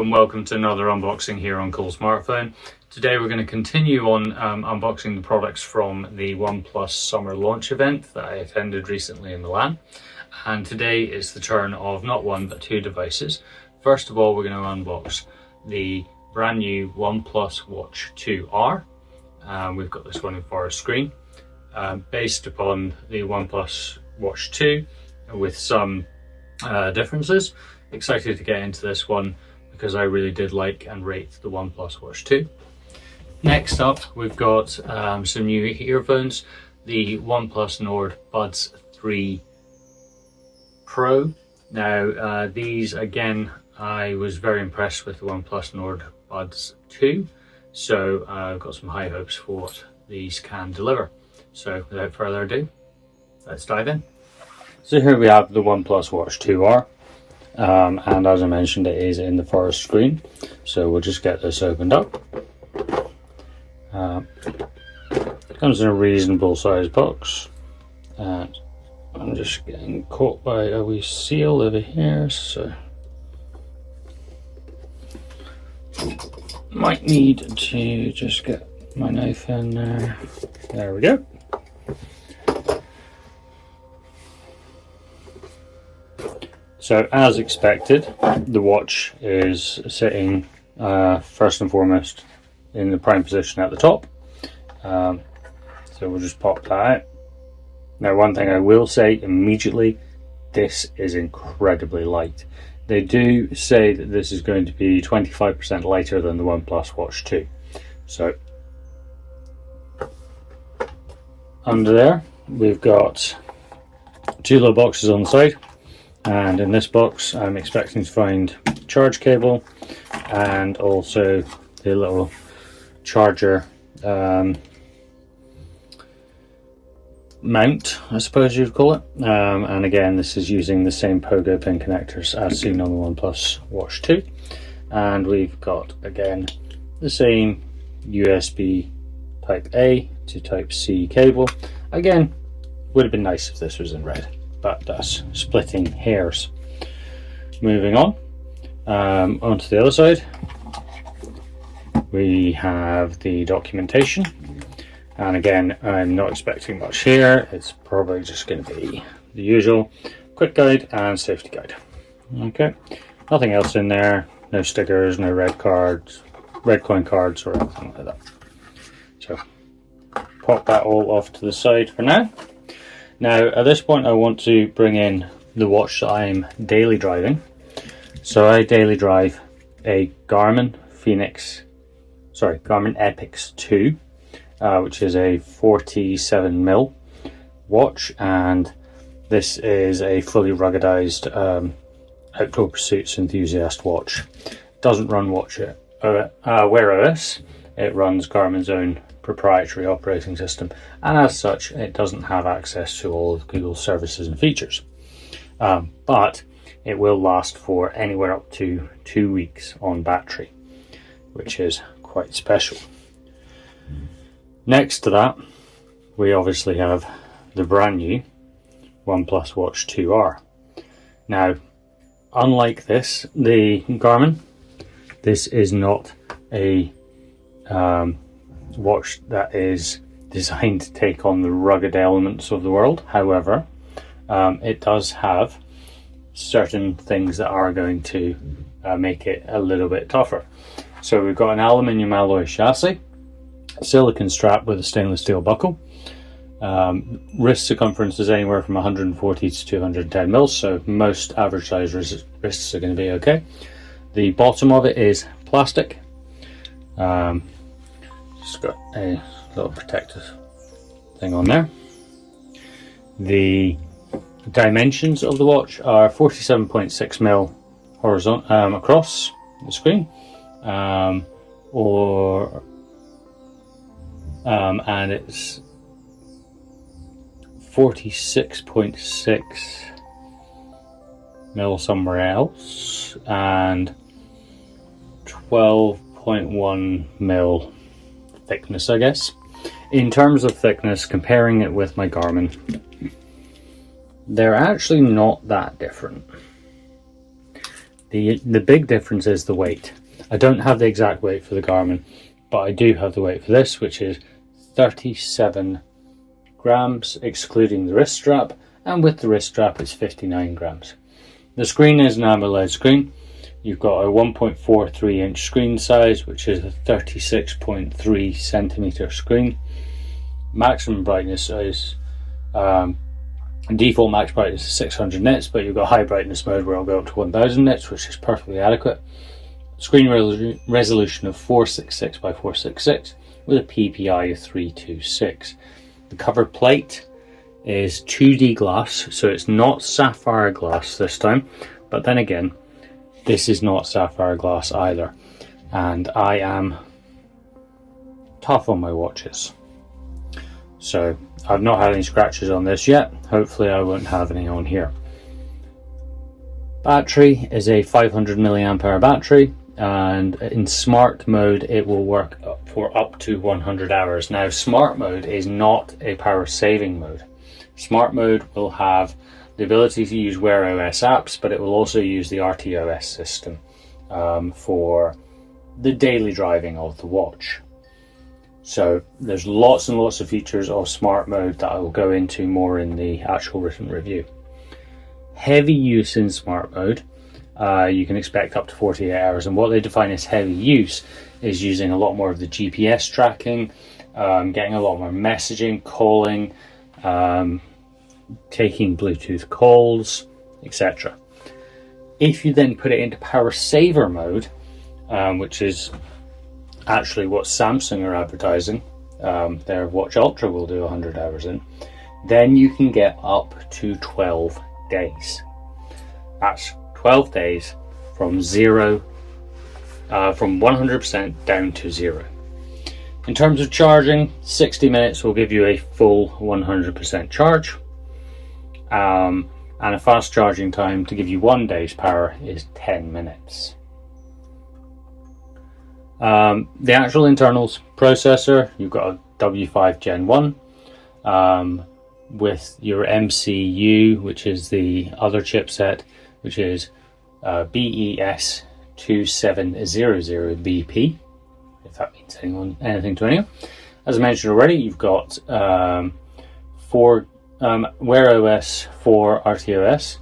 and welcome to another unboxing here on Coolsmartphone. Today we're going to continue on unboxing the products from the OnePlus summer launch event that I attended recently in Milan. And today is the turn of not one but two devices. First of all, we're going to unbox the brand new OnePlus Watch 2R. We've got this one in forest screen, based upon the OnePlus Watch 2 with some differences. Excited to get into this one because I really did like and rate the OnePlus Watch 2. Next up, we've got some new earphones, the OnePlus Nord Buds 3 Pro. Now these, again, I was very impressed with the OnePlus Nord Buds 2, so I've got some high hopes for what these can deliver. So without further ado, let's dive in. So here we have the OnePlus Watch 2R. And as I mentioned, it is in the forest screen, so we'll just get this opened up. Comes in a reasonable sized box, and I'm just getting caught by a wee seal over here, so might need to just get my knife in there. There we go. So as expected, the watch is sitting first and foremost in the prime position at the top. So we'll just pop that out. Now, one thing I will say immediately, this is incredibly light. They do say that this is going to be 25% lighter than the OnePlus Watch 2. So under there, we've got two little boxes on the side. And in this box, I'm expecting to find charge cable and also the little charger mount, I suppose you'd call it. And again, this is using the same pogo pin connectors as seen on the OnePlus Watch 2. And we've got, again, the same USB Type A to Type C cable. Again, would have been nice if this was in red, but that's splitting hairs. Moving on, onto the other side, we have the documentation, and again, I'm not expecting much here. It's probably just going to be the usual quick guide and safety guide. Okay, nothing else in there, no stickers, no red cards, red coin cards or anything like that. So pop that all off to the side for now. Now, at this point, I want to bring in the watch that I'm daily driving. So I daily drive a Garmin Epix 2, which is a 47mm watch, and this is a fully ruggedized outdoor pursuits enthusiast watch. Doesn't run Wear OS. It runs Garmin's own proprietary operating system, and as such it doesn't have access to all of Google's services and features, but it will last for anywhere up to 2 weeks on battery, which is quite special. Next to that, we obviously have the brand new OnePlus Watch 2R. Now, unlike this, the Garmin, this is not a watch that is designed to take on the rugged elements of the world. However, it does have certain things that are going to make it a little bit tougher. So we've got an aluminium alloy chassis, silicon strap with a stainless steel buckle. Wrist circumference is anywhere from 140 to 210 mils, so most average size wrists are going to be okay. The bottom of it is plastic. It's got a little protective thing on there. The dimensions of the watch are 47.6mm horizontal across the screen, and it's 46.6mm somewhere else, and 12.1mm thickness, I guess. In terms of thickness, comparing it with my Garmin, they're actually not that different. The big difference is the weight. I don't have the exact weight for the Garmin, but I do have the weight for this, which is 37 grams, excluding the wrist strap, and with the wrist strap it's 59 grams. The screen is an AMOLED screen. You've got a 1.43 inch screen size, which is a 36.3 centimeter screen. Maximum brightness is default max brightness is 600 nits, but you've got high brightness mode where it'll go up to 1000 nits, which is perfectly adequate. Screen resolution of 466 by 466 with a PPI of 326. The cover plate is 2D glass, so it's not sapphire glass this time, but then again, this is not sapphire glass either, and I am tough on my watches. So I've not had any scratches on this yet. Hopefully I won't have any on here. Battery is a 500 milliamp hour battery, and in smart mode it will work for up to 100 hours. Now, smart mode is not a power saving mode. Smart mode will have the ability to use Wear OS apps, but it will also use the RTOS system for the daily driving of the watch. So there's lots and lots of features of smart mode that I will go into more in the actual written review. Heavy use in smart mode, you can expect up to 48 hours, and what they define as heavy use is using a lot more of the GPS tracking, getting a lot more messaging, calling, taking Bluetooth calls, etc. If you then put it into power saver mode, which is actually what Samsung are advertising, their Watch Ultra will do 100 hours in, then you can get up to 12 days. That's 12 days from 100% down to 0. In terms of charging, 60 minutes will give you a full 100% charge, and a fast charging time to give you 1 day's power is 10 minutes. The actual internals processor, you've got a W5 Gen 1 with your MCU, which is the other chipset, which is BES 2700BP, if that means anything to anyone. As I mentioned already, you've got Wear OS 4 RTOS,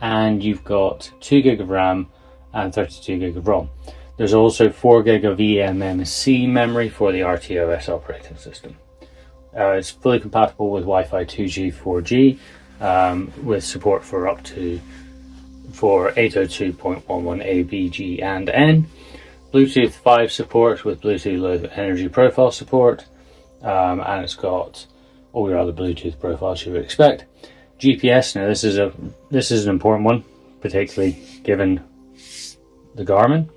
and you've got 2 gig of RAM and 32 gig of ROM. There's also 4 gig of eMMC memory for the RTOS operating system. It's fully compatible with Wi-Fi 2G, 4G, with support for 802.11a, b, g, and n. Bluetooth 5 support with Bluetooth Low Energy Profile support, and it's got all your other Bluetooth profiles you would expect. GPS. Now this is an important one, particularly given the Garmin.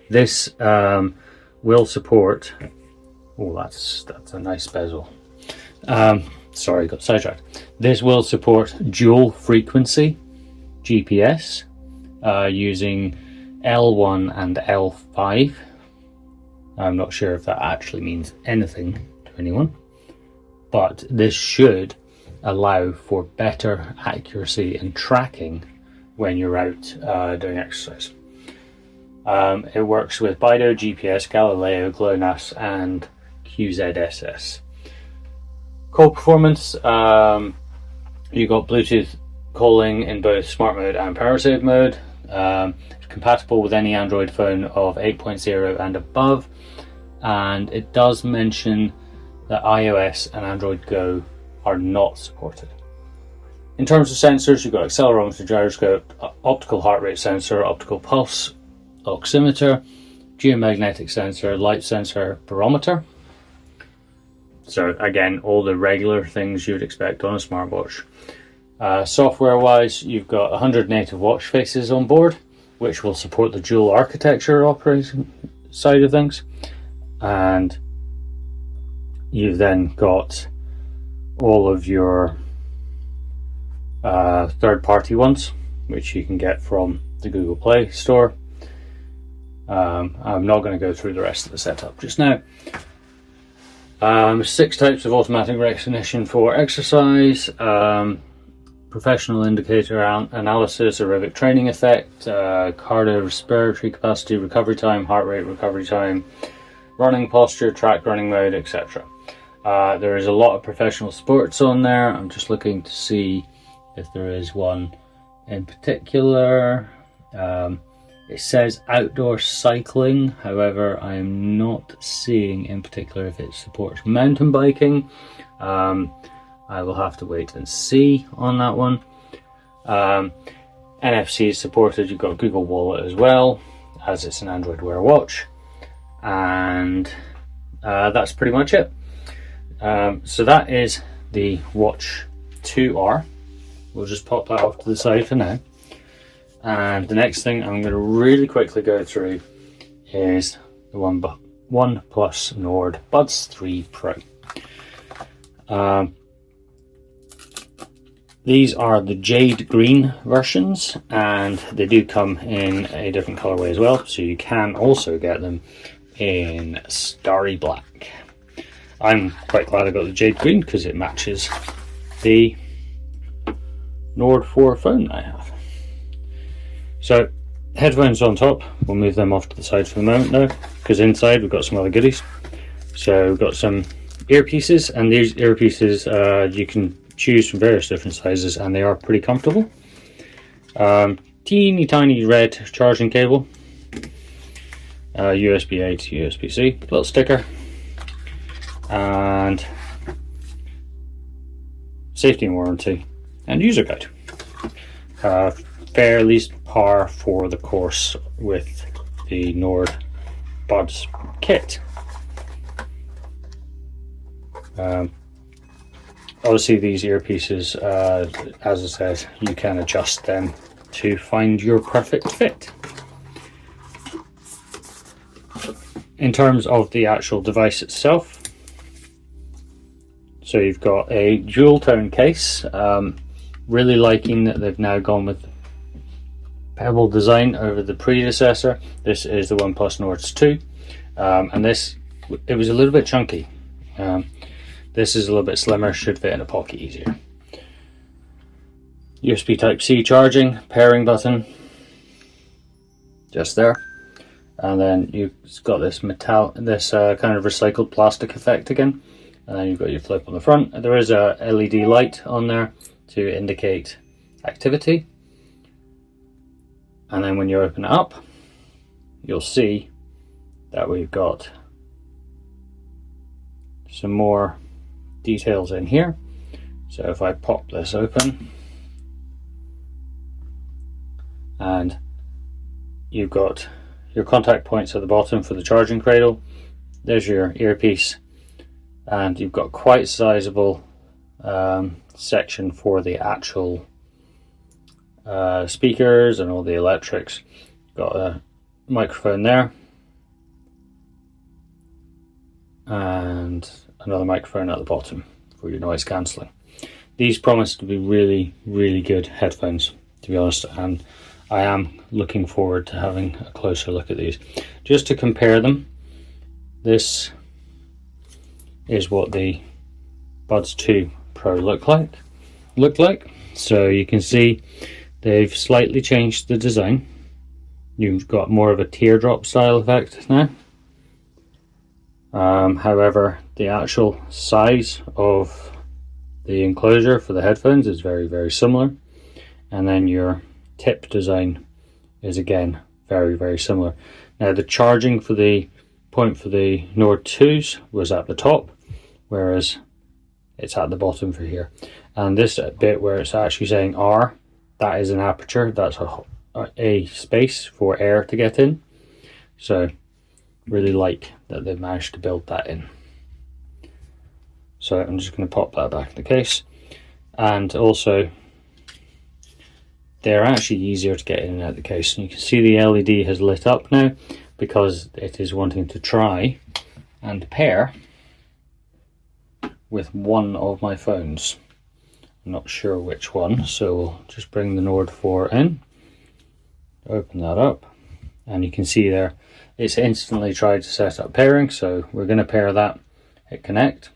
This will support. Oh, that's a nice bezel. Sorry, got sidetracked. This will support dual frequency GPS using L1 and L5. I'm not sure if that actually means anything to anyone, but this should allow for better accuracy and tracking when you're out doing exercise. It works with Bido, GPS, Galileo, GLONASS, and QZSS. Call performance, you've got Bluetooth calling in both smart mode and power save mode. It's compatible with any Android phone of 8.0 and above, and it does mention that iOS and Android Go are not supported. In terms of sensors, you've got accelerometer, gyroscope, optical heart rate sensor, optical pulse oximeter, geomagnetic sensor, light sensor, barometer. So again, all the regular things you would expect on a smartwatch. Software wise, you've got 100 native watch faces on board, which will support the dual architecture operating side of things, and you've then got all of your third-party ones, which you can get from the Google Play Store. I'm not going to go through the rest of the setup just now. 6 types of automatic recognition for exercise, professional indicator analysis, aerobic training effect, cardiorespiratory capacity, recovery time, heart rate recovery time, running posture, track running mode, etc. There is a lot of professional sports on there. I'm just looking to see if there is one in particular. It says outdoor cycling, however I am not seeing in particular if it supports mountain biking. I will have to wait and see on that one. NFC is supported. You've got Google Wallet as well, as it's an Android Wear watch, and that's pretty much it. So that is the Watch 2R. We'll just pop that off to the side for now. And the next thing I'm going to really quickly go through is the OnePlus Nord Buds 3 Pro. These are the jade green versions, and they do come in a different colorway as well, so you can also get them in starry black. I'm quite glad I got the jade green because it matches the Nord 4 phone that I have. So headphones on top, we'll move them off to the side for the moment now, because inside we've got some other goodies. So we've got some earpieces, and these earpieces you can choose from various different sizes, and they are pretty comfortable. Teeny tiny red charging cable, USB-A to USB-C, little sticker, and safety and warranty and user guide. Fairly par for the course with the Nord Buds kit. Obviously these earpieces, as I said, you can adjust them to find your perfect fit. In terms of the actual device itself, so you've got a dual tone case. Really liking that they've now gone with pebble design over the predecessor. This is the OnePlus Nord 2, and it was a little bit chunky. This is a little bit slimmer, should fit in a pocket easier. USB Type-C charging, pairing button, just there. And then you've got this kind of recycled plastic effect again. And then you've got your flip on the front. There is a LED light on there to indicate activity. And then when you open it up, you'll see that we've got some more details in here. So if I pop this open, and you've got your contact points at the bottom for the charging cradle, there's your earpiece, and you've got quite sizable section for the actual speakers and all the electrics. Got a microphone there and another microphone at the bottom for your noise cancelling. These promise to be really, really good headphones, to be honest, and I am looking forward to having a closer look at these. Just to compare them, this is what the Buds 2 Pro look like. So you can see they've slightly changed the design. You've got more of a teardrop style effect now. However, the actual size of the enclosure for the headphones is very, very similar, and then your tip design is again very, very similar. Now the charging for the point for the Nord 2s was at the top, whereas it's at the bottom for here. And this bit where it's actually saying R, that is an aperture, that's a space for air to get in. So really like that they've managed to build that in. So I'm just going to pop that back in the case. And also they're actually easier to get in and out of the case. And you can see the LED has lit up now because it is wanting to try and pair with one of my phones. I'm not sure which one, so we'll just bring the Nord 4 in, open that up, and you can see there it's instantly tried to set up pairing. So we're going to pair that, hit connect,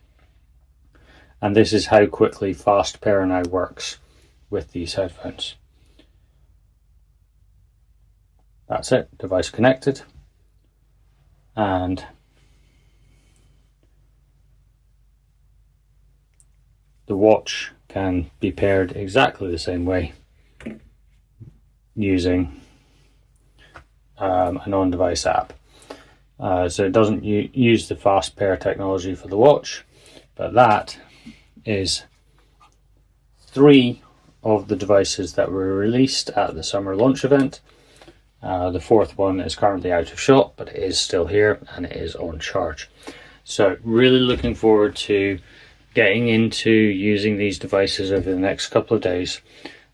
and this is how quickly fast pair now works with these headphones. That's it, device connected, and the watch can be paired exactly the same way using an on-device app. So it doesn't use the fast pair technology for the watch, but that is 3 of the devices that were released at the summer launch event. The 4th one is currently out of shop, but it is still here and it is on charge. So really looking forward to getting into using these devices over the next couple of days.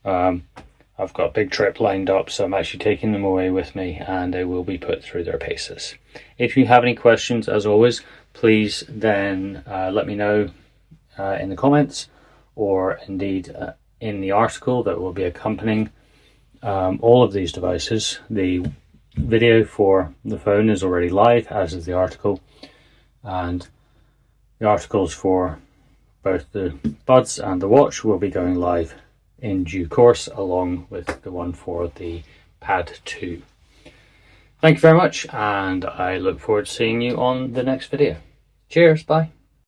I've got a big trip lined up, so I'm actually taking them away with me and they will be put through their paces. If you have any questions, as always, please then let me know in the comments, or indeed in the article that will be accompanying all of these devices. The video for the phone is already live, as is the article, and the articles for both the Buds and the watch will be going live in due course, along with the one for the Pad 2. Thank you very much, and I look forward to seeing you on the next video. Cheers, bye.